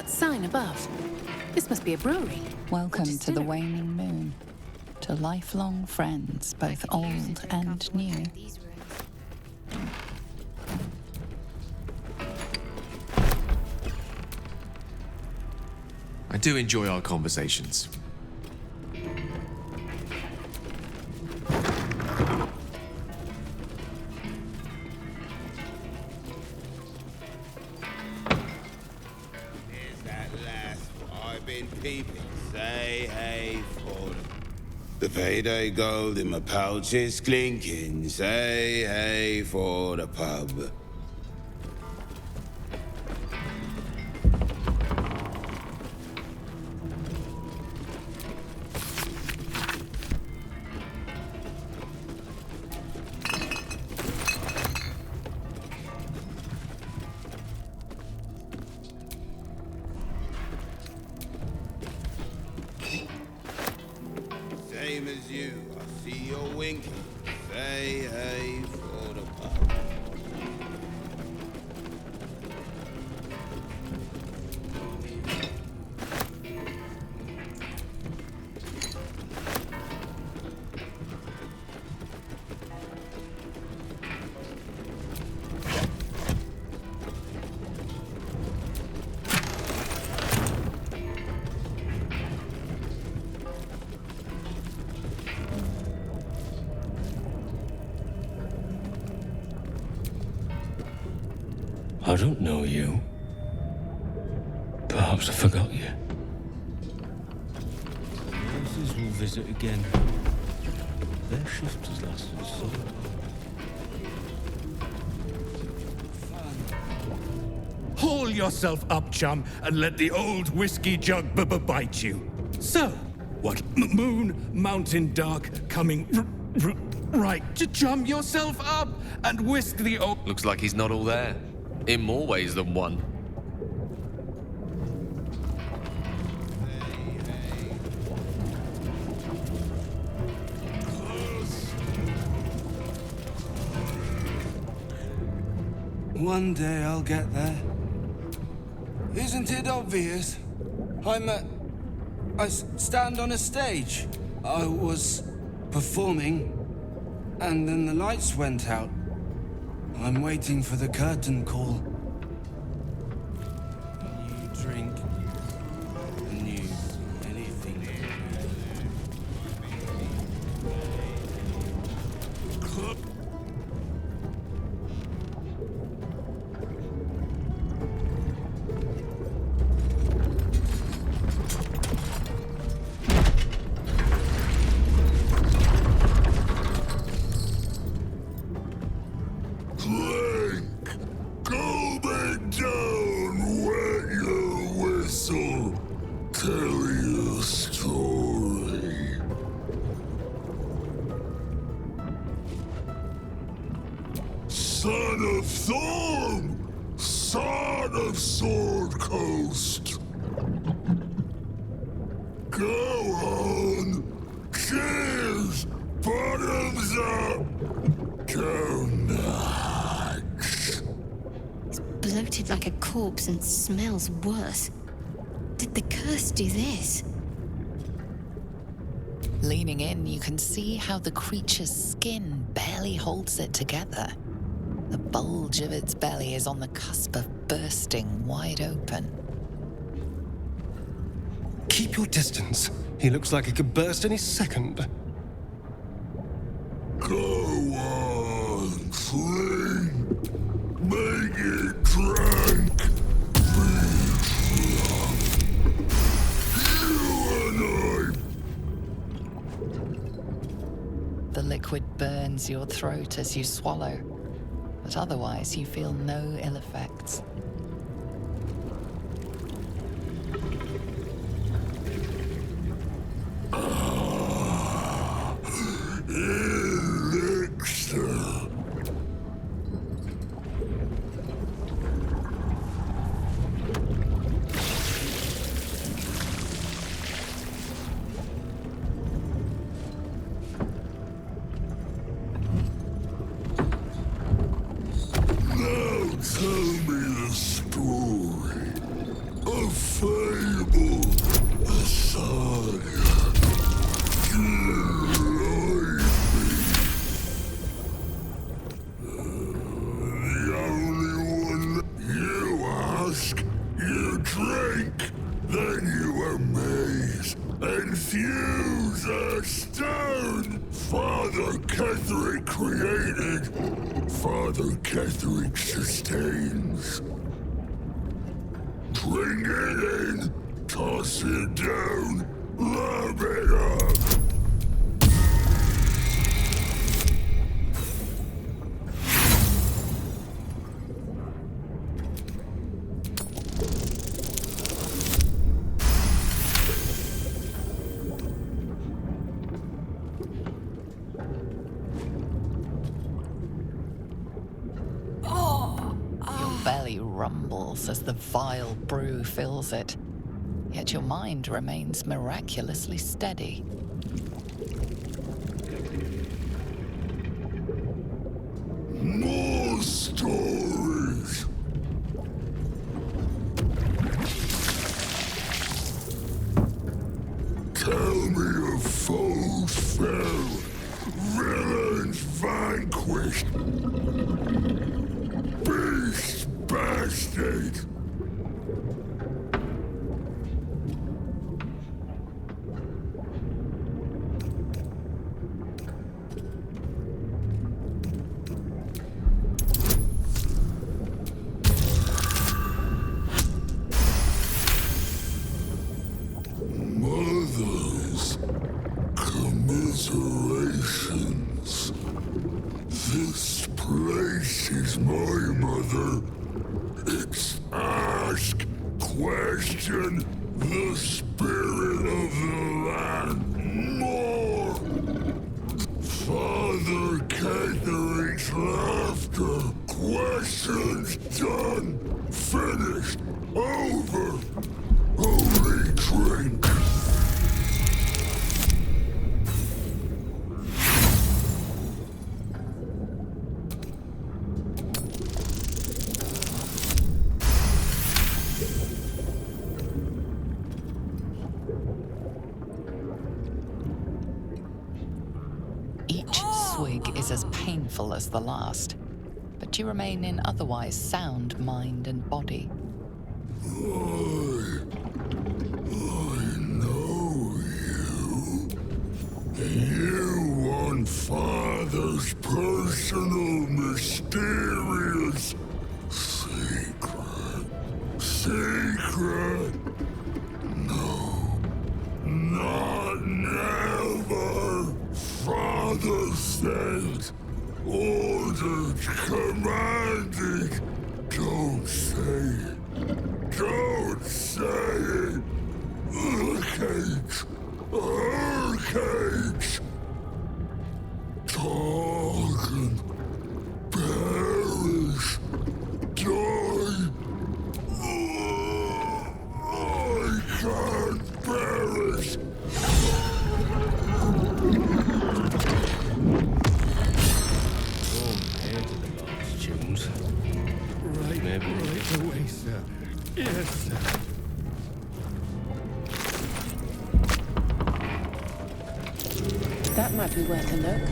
that sign above. This must be a brewery. Welcome to the waning moon. To lifelong friends, both old and new. I do enjoy our conversations. Say hey for the payday gold in my pouch is clinking. Say hey for the pub. Same as you, I see you're winking. Say hey for the pub. I don't know you. Perhaps I forgot you. Nurses will visit again. Their shift has lasted so long. Haul yourself up, chum, and let the old whiskey jug bite you. So, what moon, mountain dark, coming right to chum yourself up and whisk the old... Looks like he's not all there. In more ways than one. One day I'll get there. Isn't it obvious? I stand on a stage. I was performing, and then the lights went out. I'm waiting for the curtain call. You drink, and you anything. Son of Thorn! Son of Sword Coast! Go on! Cheers! Bottoms up! Go nuts! It's bloated like a corpse and smells worse. Did the curse do this? Leaning in, you can see how the creature's skin barely holds it together. The bulge of its belly is on the cusp of bursting wide open. Keep your distance. He looks like he could burst any second. Go on, clean! Make it drink! Be drunk! You and I! The liquid burns your throat as you swallow, but otherwise you feel no ill effects. Elixir! Now tell me the Fuse a stone Father Ketheric created. Father Ketheric sustains. Bring it in, toss it down, lob it up. Belly rumbles as the vile brew fills it, yet your mind remains miraculously steady. More stories. Tell me of foes fell, villains vanquished, beasts bastard. Mothers, commiserations. This place is my mother. It's ask, question, the spirit of the land. More. Father Ketheric's laughter. Questions done. Finished. Over. Only drink. Each swig is as painful as the last, but you remain in otherwise sound mind and body. I know you. You want Father's personal, mysterious secret. Secret? No. Not never. Father said, ordered, commanded. Don't say it. Don't say it! Hurricanes! Hurricanes! Talk perish! Die! I can't perish! Tunes. Right, Maybe. right away, sir. Yes, sir. That might be worth a look.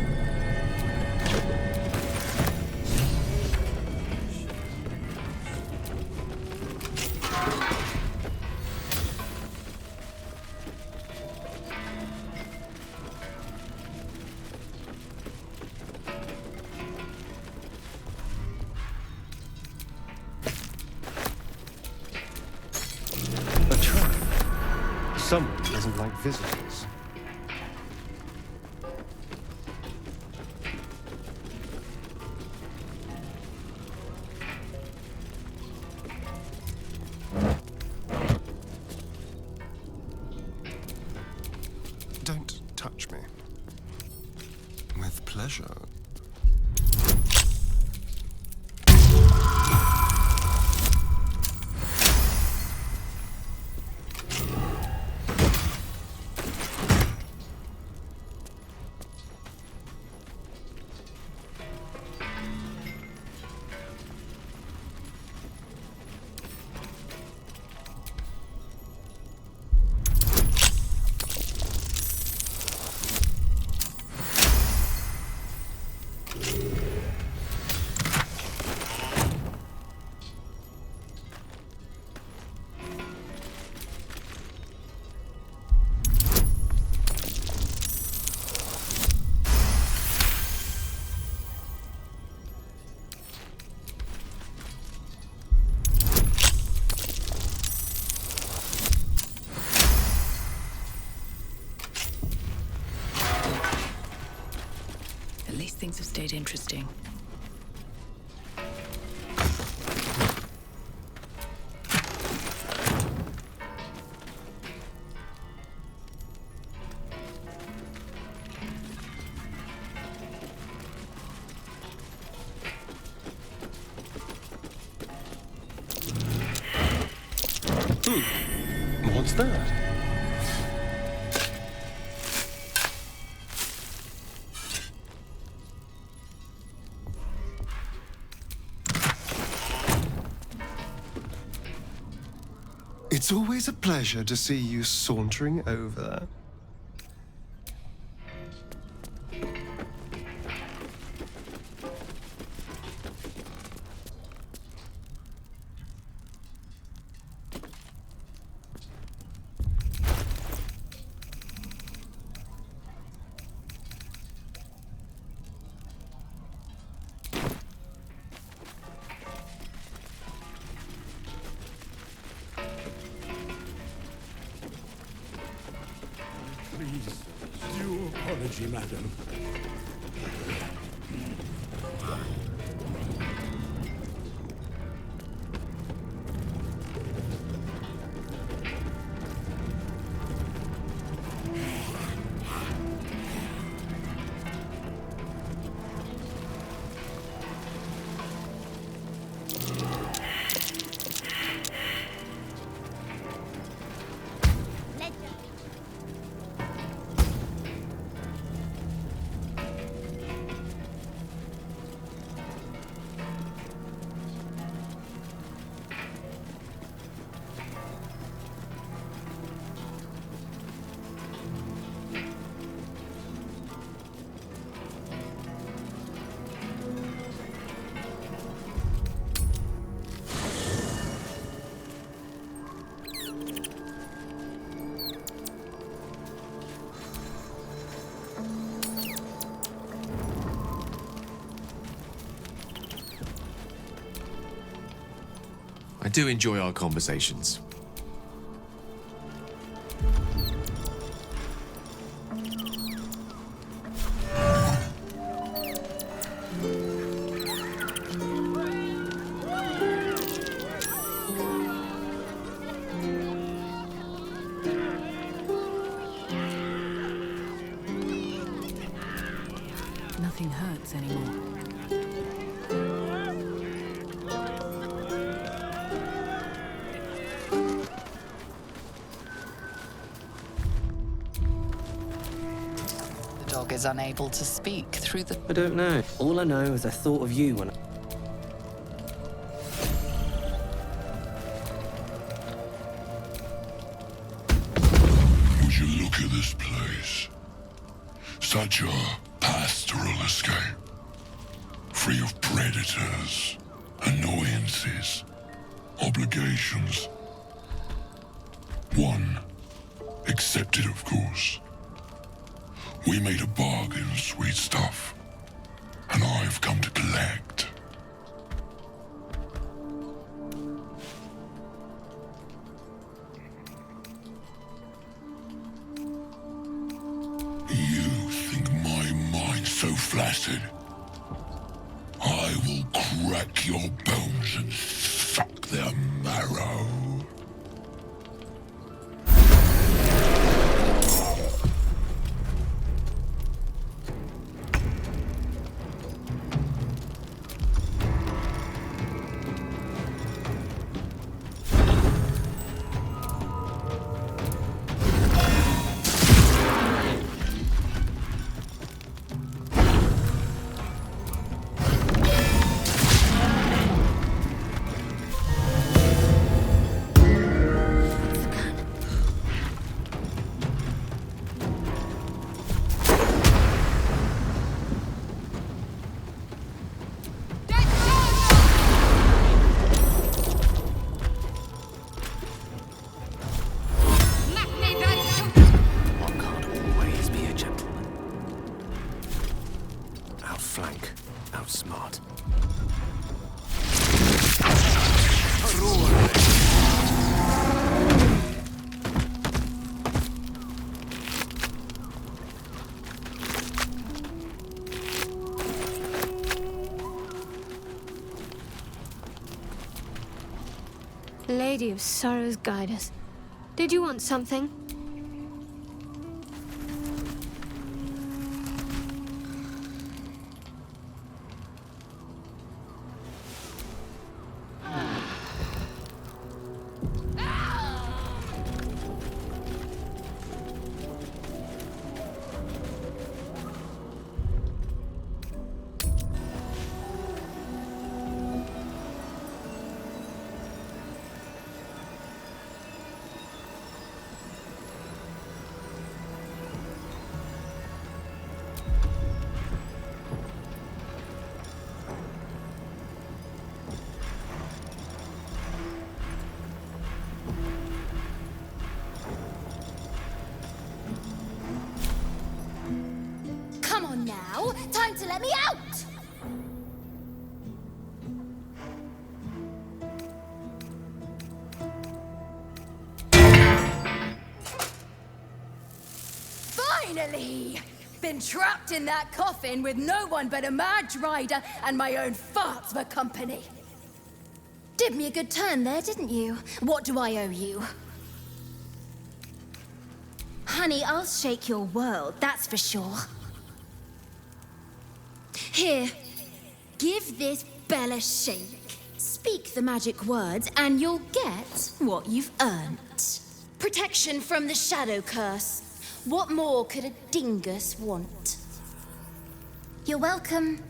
A trap. Someone doesn't like visitors. Don't touch me. With pleasure. quite interesting. What's that? It's always a pleasure to see you sauntering over. Please, due apology, madam. I do enjoy our conversations. Nothing hurts anymore. The dog is unable to speak through the... I don't know. All I know is I thought of you when Would you look at this place? Such a pastoral escape. Free of predators, annoyances, obligations. One accepted, of course. We made a bargain, sweet stuff. And I've come to collect. You think my mind's so flaccid? I will crack your bones and suck their marrow. Outflank, outsmart. Lady of Sorrows, guide us. Did you want something? Come on now, time to let me out! Finally! Been trapped in that coffin with no one but a mad rider and my own farts for company. Did me a good turn there, didn't you? What do I owe you? Honey, I'll shake your world, that's for sure. Here, give this bell a shake. Speak the magic words and you'll get what you've earned. Protection from the shadow curse. What more could a dingus want? You're welcome.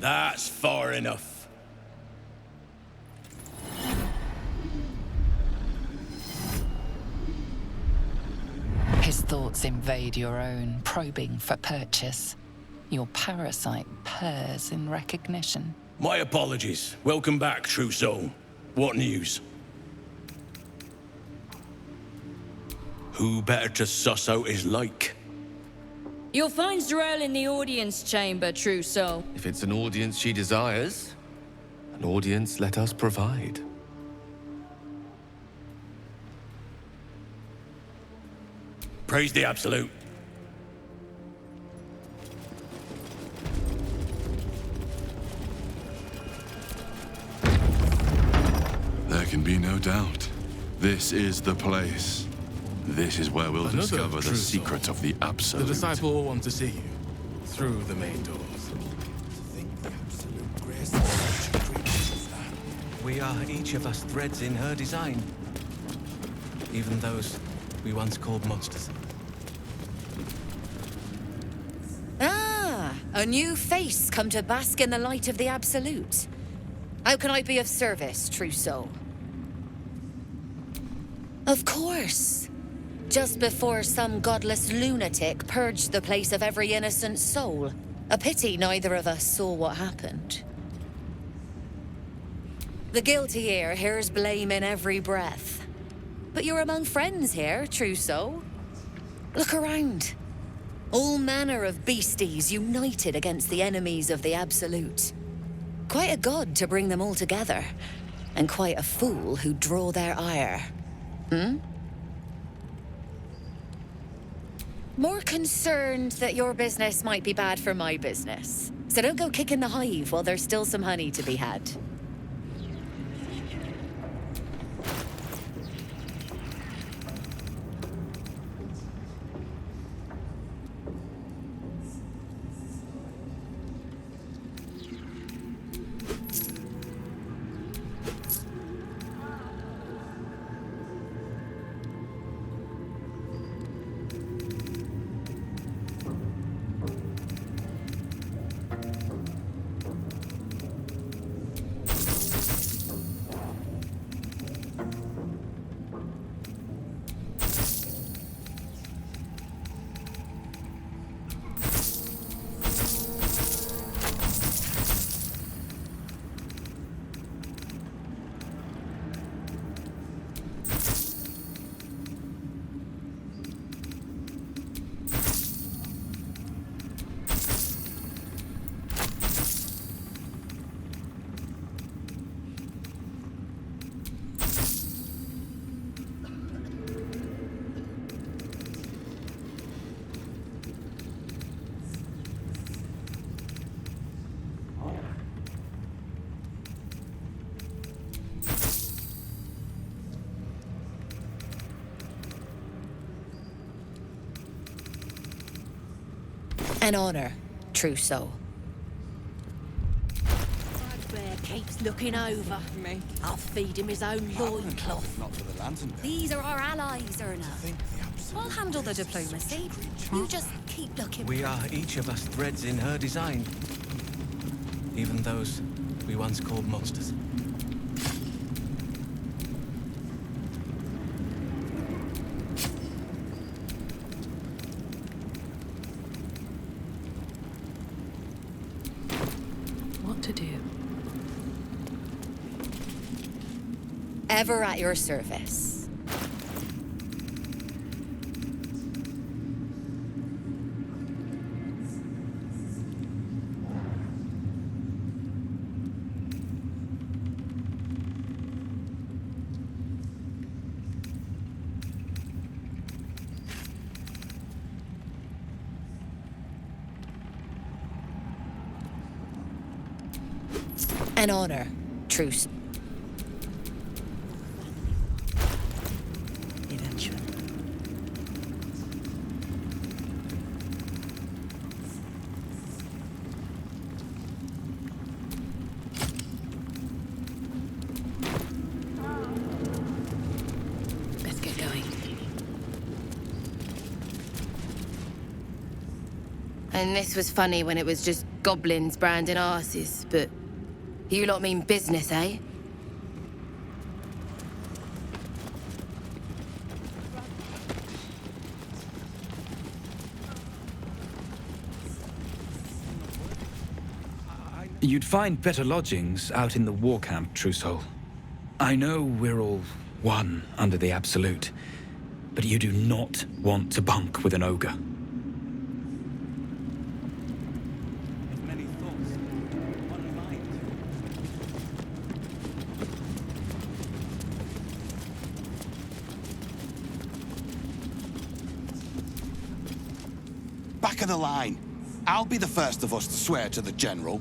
That's far enough. His thoughts invade your own, probing for purchase. Your parasite purrs in recognition. My apologies. Welcome back, true soul. What news? Who better to suss out his like? You'll find Z'rell in the audience chamber, true soul. If it's an audience she desires, an audience let us provide. Praise the Absolute. There can be no doubt. This is the place. This is where we'll Another discover true the soul. secret of the Absolute. The disciple will want to see you through the main doors. We are each of us threads in her design. Even those we once called monsters. Ah, a new face come to bask in the light of the Absolute. How can I be of service, true soul? Of course. Just before some godless lunatic purged the place of every innocent soul. A pity neither of us saw what happened. The guilty ear hears blame in every breath. But you're among friends here, true soul. Look around. All manner of beasties united against the enemies of the Absolute. Quite a god to bring them all together. And quite a fool who'd draw their ire. More concerned that your business might be bad for my business. So don't go kicking the hive while there's still some honey to be had. An honor, true soul. Bear keeps looking over me. I'll feed him his own loincloth. Not for the lantern. These are our allies, Erna. I'll handle the diplomacy. You just keep looking. We are each of us threads in her design. Even those we once called monsters. What to do? Ever at your service. An honor, truce. Eventually. Let's get going. And this was funny when it was just goblins branding arses, but you lot mean business, eh? You'd find better lodgings out in the war camp, true soul. I know we're all one under the Absolute, but you do not want to bunk with an ogre. Back of the line. I'll be the first of us to swear to the General.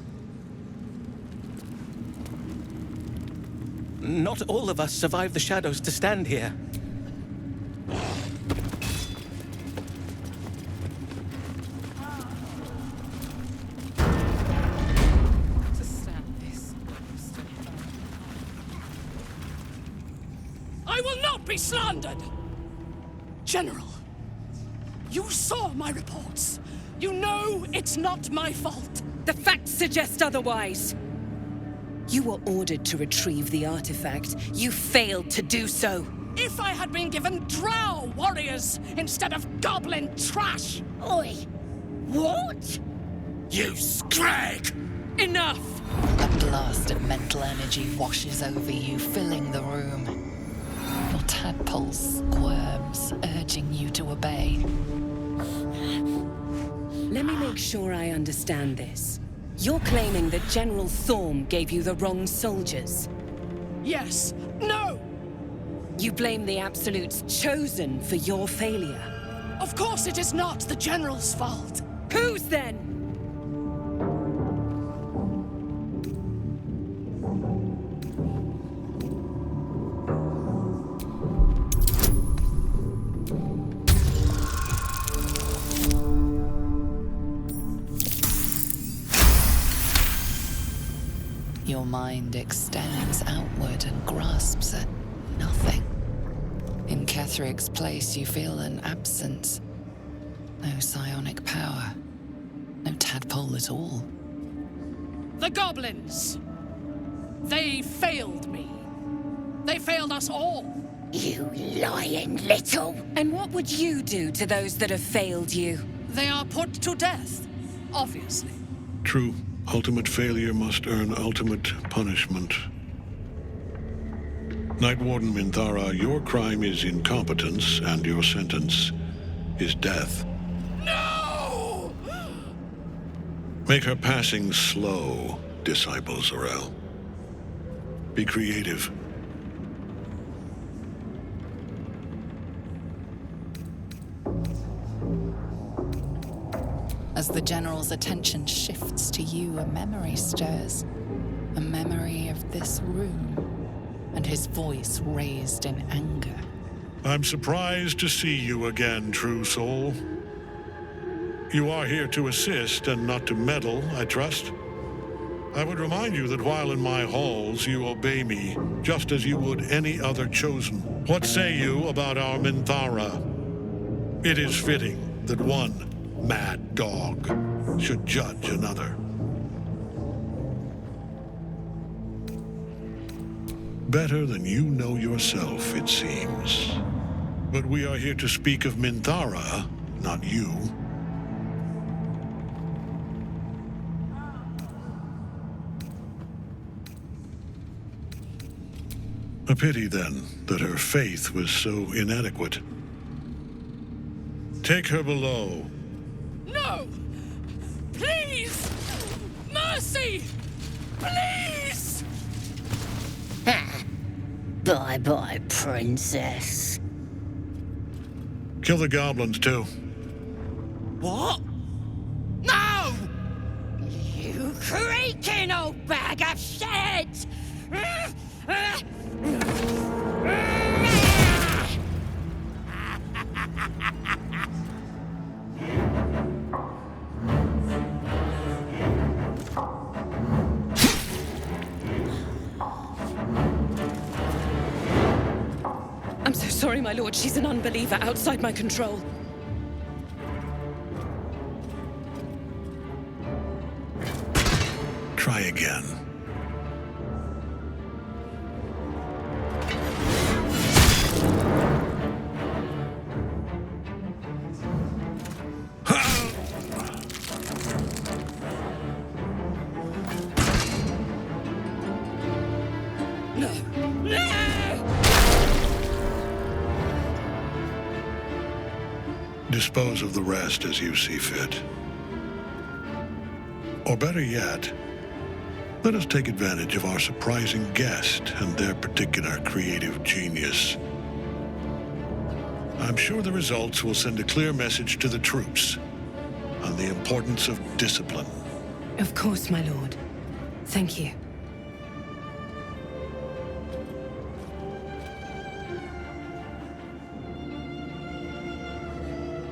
Not all of us survived the shadows to stand here. I will not be slandered! General, you saw my reports. You know it's not my fault. The facts suggest otherwise. You were ordered to retrieve the artifact. You failed to do so. If I had been given drow warriors instead of goblin trash! Oi! What? You scrag! Enough! A blast of mental energy washes over you, filling the room. Your tadpole squirms, urging you to obey. Let me make sure I understand this. You're claiming that General Thorm gave you the wrong soldiers? Yes. No! You blame the Absolute's Chosen for your failure? Of course it is not the General's fault. Whose then? Your mind extends outward and grasps at nothing. In Ketheric's place, you feel an absence. No psionic power. No tadpole at all. The goblins! They failed me. They failed us all. You lying little! And what would you do to those that have failed you? They are put to death, obviously. True. Ultimate failure must earn ultimate punishment. Night Warden Minthara, your crime is incompetence, and your sentence is death. No! Make her passing slow, Disciple Zorel. Be creative. As the General's attention shifts to you, a memory stirs. A memory of this room, and his voice raised in anger. I'm surprised to see you again, true soul. You are here to assist and not to meddle, I trust. I would remind you that while in my halls, you obey me, just as you would any other chosen. What say you about our Minthara? It is fitting that one mad dog should judge another. Better than you know yourself, it seems. But we are here to speak of Minthara, not you. A pity, then, that her faith was so inadequate. Take her below. No! Please! Mercy! Please! Bye-bye, princess. Kill the goblins, too. What? No! You creaking old bag of shit! I'm so sorry, my lord. She's an unbeliever outside my control. Try again. Dispose of the rest as you see fit. Or better yet, let us take advantage of our surprising guest and their particular creative genius. I'm sure the results will send a clear message to the troops on the importance of discipline. Of course, my lord. Thank you.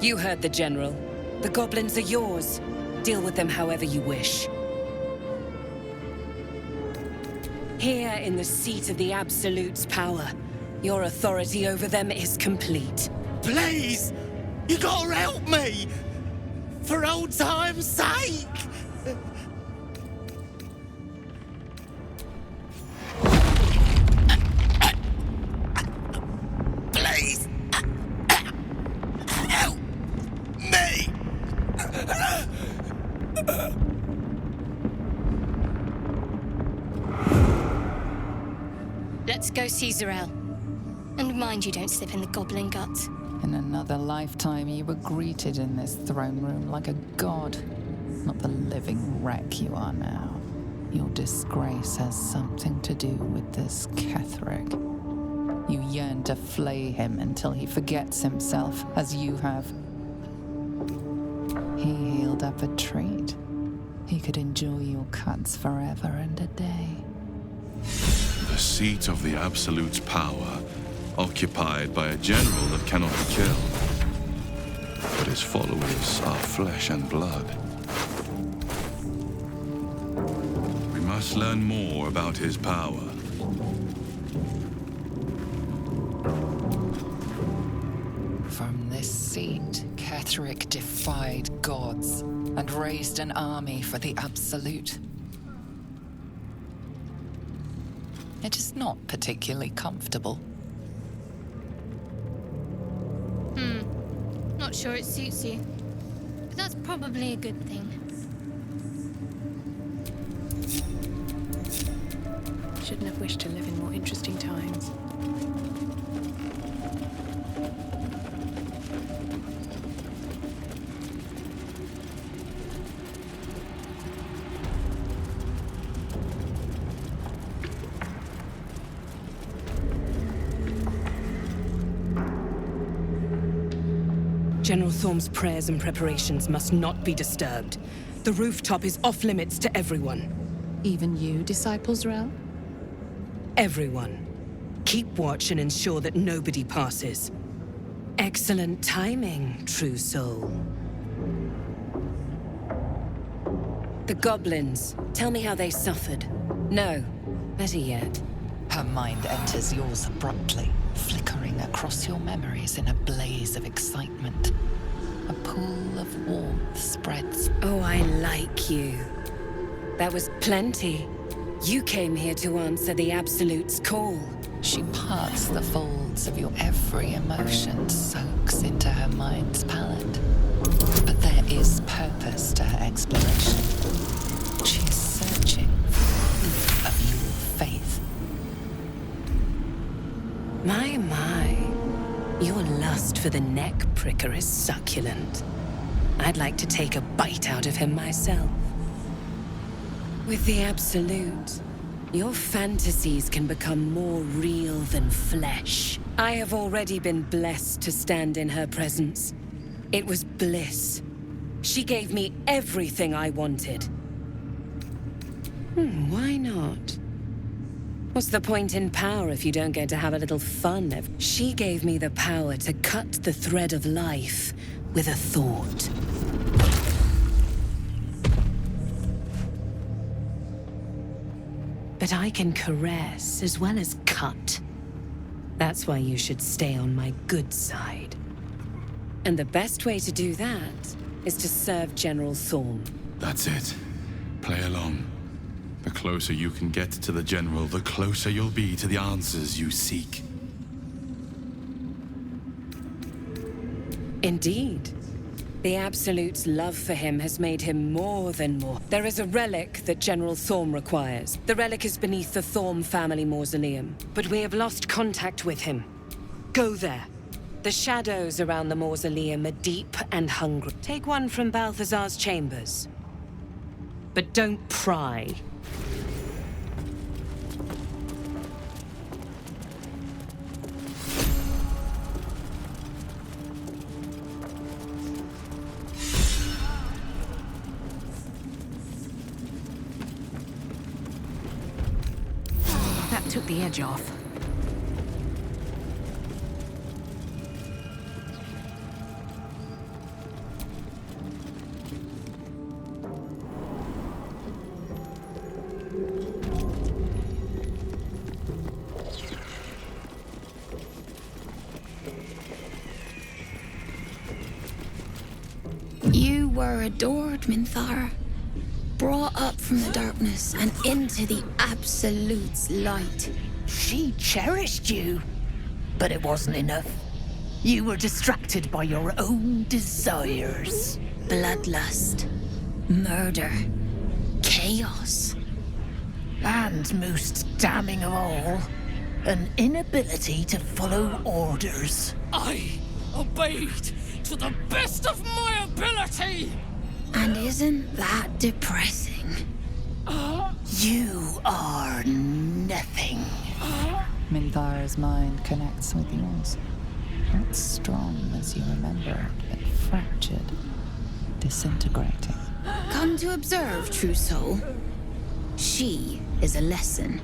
You heard the General. The goblins are yours. Deal with them however you wish. Here in the seat of the Absolute's power, your authority over them is complete. Please! You gotta help me! For old time's sake! Please! Help me! Let's go see Zarel. And mind you don't slip in the goblin guts. In another lifetime, you were greeted in this throne room like a god, not the living wreck you are now. Your disgrace has something to do with this Ketheric. You yearn to flay him until he forgets himself, as you have. He healed up a treat. He could enjoy your cuts forever and a day. The seat of the Absolute's power, occupied by a general that cannot be killed. But his followers are flesh and blood. We must learn more about his power. From this seat, Ketheric defied gods and raised an army for the Absolute. It is not particularly comfortable. Not sure it suits you. But that's probably a good thing. Shouldn't have wished to live in more interesting times. General Thorm's prayers and preparations must not be disturbed. The rooftop is off limits to everyone. Even you, Disciple Zarel? Everyone. Keep watch and ensure that nobody passes. Excellent timing, true soul. The goblins. Tell me how they suffered. No. Better yet. Her mind enters yours abruptly, flickering across your memories in a blaze of excitement. A pool of warmth spreads. Oh, I like you. That was plenty. You came here to answer the Absolute's call. She parts the folds of your every emotion, soaks into her mind's palette. But there is purpose to her exploration. She is searching for proof of your faith. My. Your lust for the neck pricker is succulent. I'd like to take a bite out of him myself. With the Absolute, your fantasies can become more real than flesh. I have already been blessed to stand in her presence. It was bliss. She gave me everything I wanted. Why not? What's the point in power if you don't get to have a little fun? She gave me the power to cut the thread of life with a thought. But I can caress as well as cut. That's why you should stay on my good side. And the best way to do that is to serve General Thorm. That's it. Play along. The closer you can get to the General, the closer you'll be to the answers you seek. Indeed. The Absolute's love for him has made him more than more. There is a relic that General Thorm requires. The relic is beneath the Thorm family mausoleum, but we have lost contact with him. Go there. The shadows around the mausoleum are deep and hungry. Take one from Balthazar's chambers. But don't pry. That took the edge off. You were adored, Minthara. Brought up from the darkness and into the Absolute's light. She cherished you, but it wasn't enough. You were distracted by your own desires. Bloodlust, murder, chaos. And most damning of all, an inability to follow orders. I obeyed to the best of my ability! And isn't that depressing? You are nothing. Minthara's mind connects with yours. Not strong as you remember it, but fractured, disintegrating. Come to observe, true soul. She is a lesson.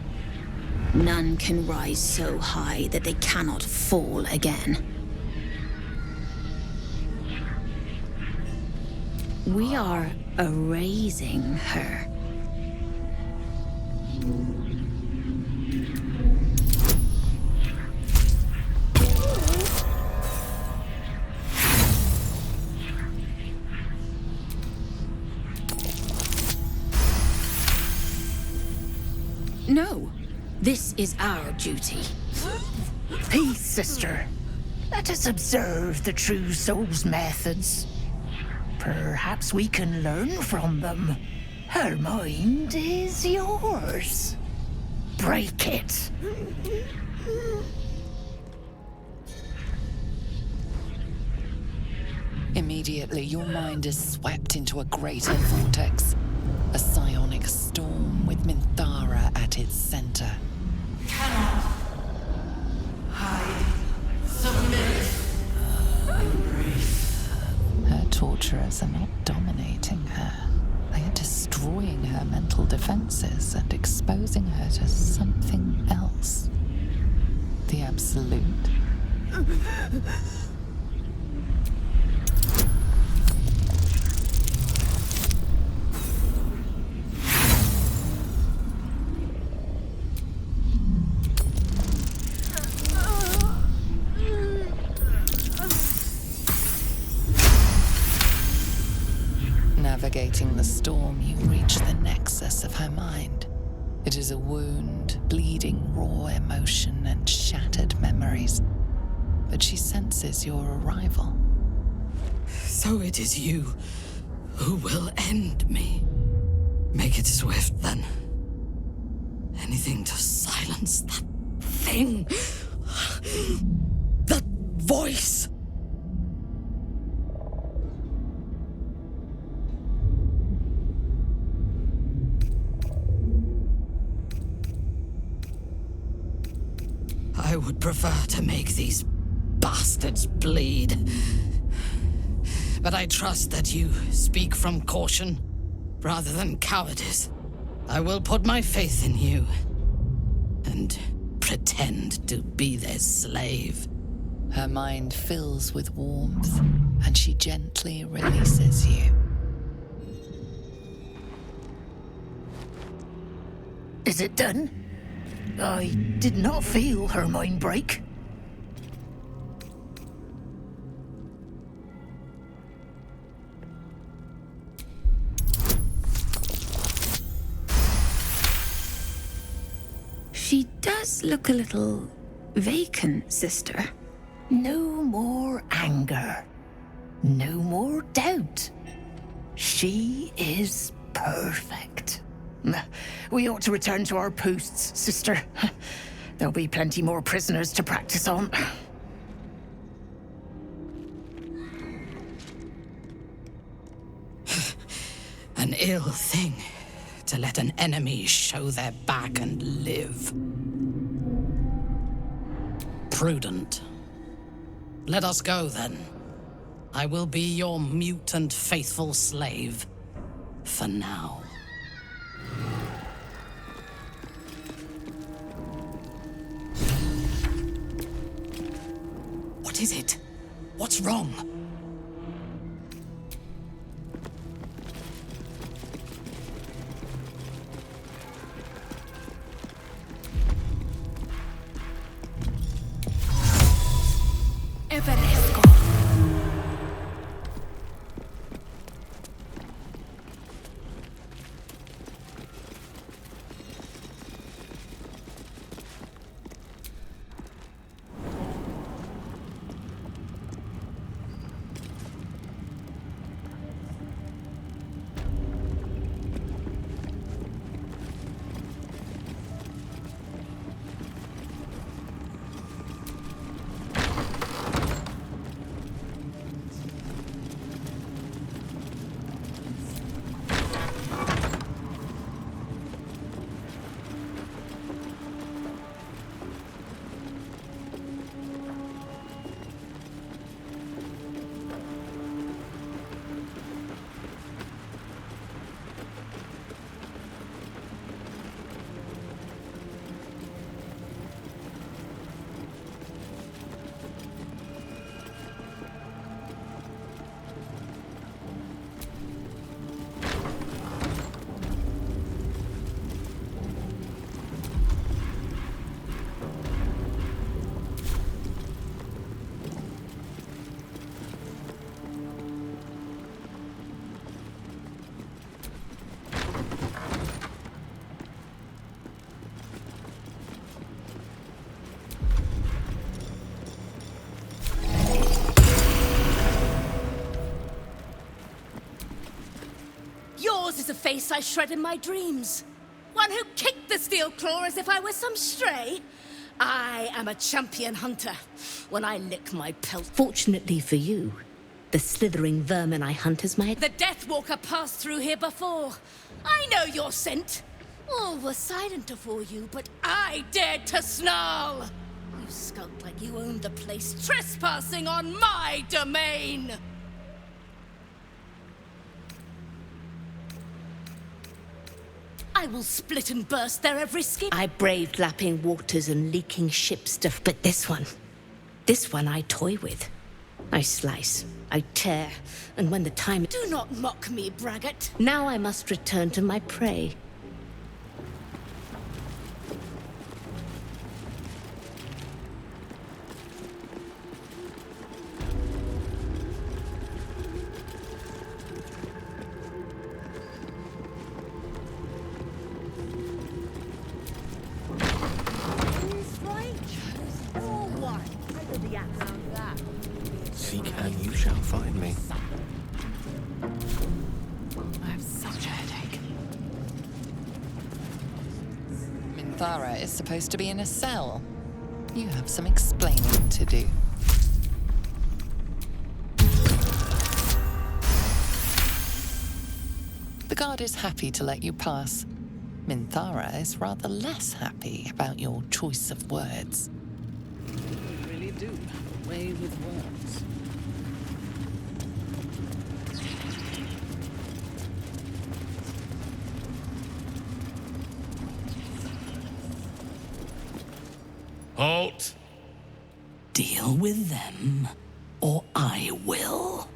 None can rise so high that they cannot fall again. We are erasing her. No, this is our duty. Peace, sister. Let us observe the true soul's methods. Perhaps we can learn from them. Her mind is yours. Break it. Immediately, your mind is swept into a greater vortex. A psionic storm with Minthara at its center. Cannot hide. Submit. Her torturers are not dominating her. They are destroying her mental defenses and exposing her to something else. The Absolute. Fighting the storm, you reach the nexus of her mind. It is a wound, bleeding raw emotion and shattered memories. But she senses your arrival. So it is you who will end me. Make it swift, then. Anything to silence that thing. That voice. I would prefer to make these bastards bleed. But I trust that you speak from caution rather than cowardice. I will put my faith in you and pretend to be their slave. Her mind fills with warmth, and she gently releases you. Is it done? I did not feel her mind break. She does look a little vacant, sister. No more anger. No more doubt. She is perfect. We ought to return to our posts, sister. There'll be plenty more prisoners to practice on. An ill thing to let an enemy show their back and live. Prudent. Let us go, then. I will be your mute and faithful slave. For now. What is it? What's wrong? Everesco. Yours is a face I shred in my dreams. One who kicked the steel claw as if I was some stray. I am a champion hunter. When I lick my pelt... Fortunately for you, the slithering vermin I hunt is my... The Deathwalker passed through here before. I know your scent. All were silent for you, but I dared to snarl. You skulked like you owned the place, trespassing on my domain. I will split and burst their every skin. I braved lapping waters and leaking ship stuff, but this one I toy with. I slice, I tear, and when the time... Do not mock me, braggart. Now I must return to my prey. shall find me. I have such a headache. Minthara is supposed to be in a cell. You have some explaining to do. The guard is happy to let you pass. Minthara is rather less happy about your choice of words. You really do have a way with words. Halt! Deal with them, or I will.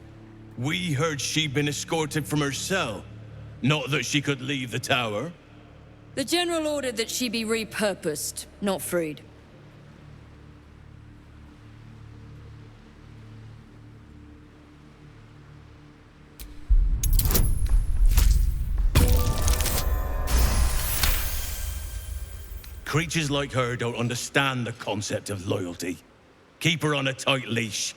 We heard she'd been escorted from her cell. Not that she could leave the tower. The General ordered that she be repurposed, not freed. Creatures like her don't understand the concept of loyalty. Keep her on a tight leash.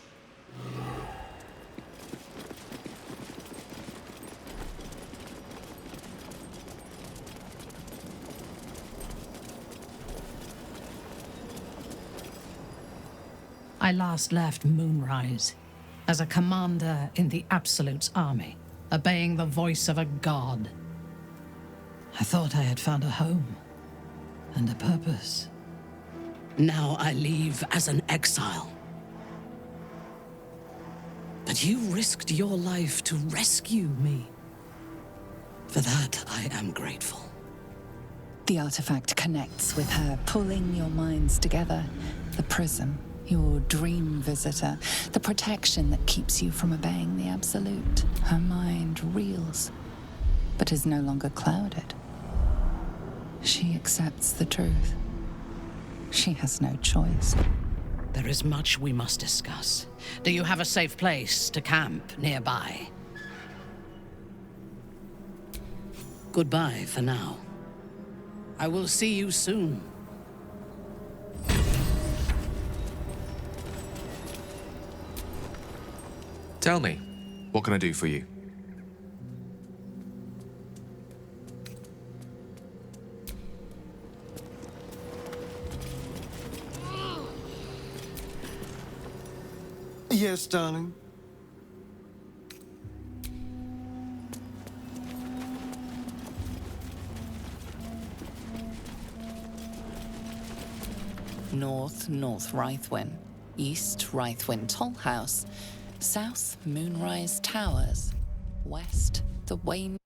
I last left Moonrise as a commander in the Absolute's army, obeying the voice of a god. I thought I had found a home and a purpose. Now I leave as an exile. But you risked your life to rescue me. For that, I am grateful. The artifact connects with her, pulling your minds together. The prism, your dream visitor, the protection that keeps you from obeying the Absolute. Her mind reels, but is no longer clouded. She accepts the truth. She has no choice. There is much we must discuss. Do you have a safe place to camp nearby? Goodbye for now. I will see you soon. Tell me, what can I do for you? Yes, darling. North Rythwin, East Rythwin Toll House, South Moonrise Towers, West the Wane